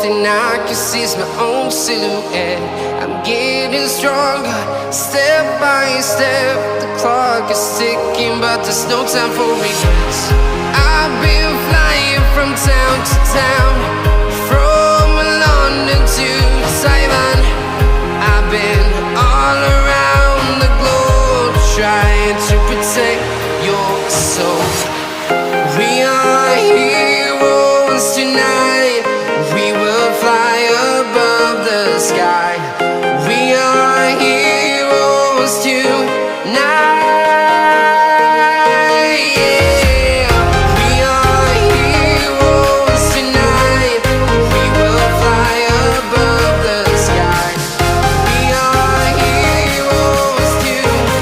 thing I can see is my own silhouette. I'm getting stronger, step by step. The clock is ticking, but there's no time for regrets. I've been flying from town to town, from London to Taiwan. I've been all around the globe, trying to protect your soul. We are heroes tonight. We will fly above the sky. We are heroes tonight. Yeah. We are heroes tonight. We will fly above the sky. We are heroes tonight.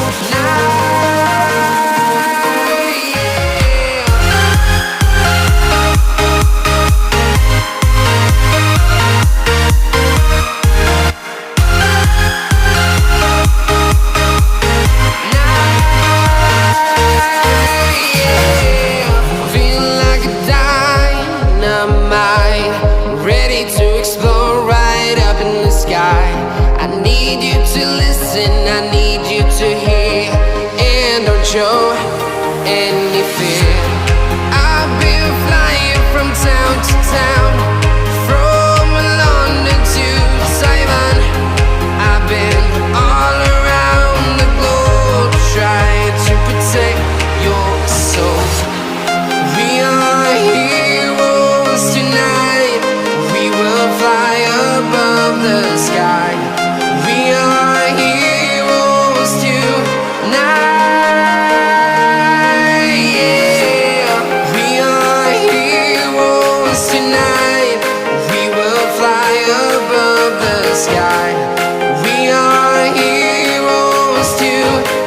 Yeah. Feel like a dynamite, ready to explode right up in the sky. I need you to listen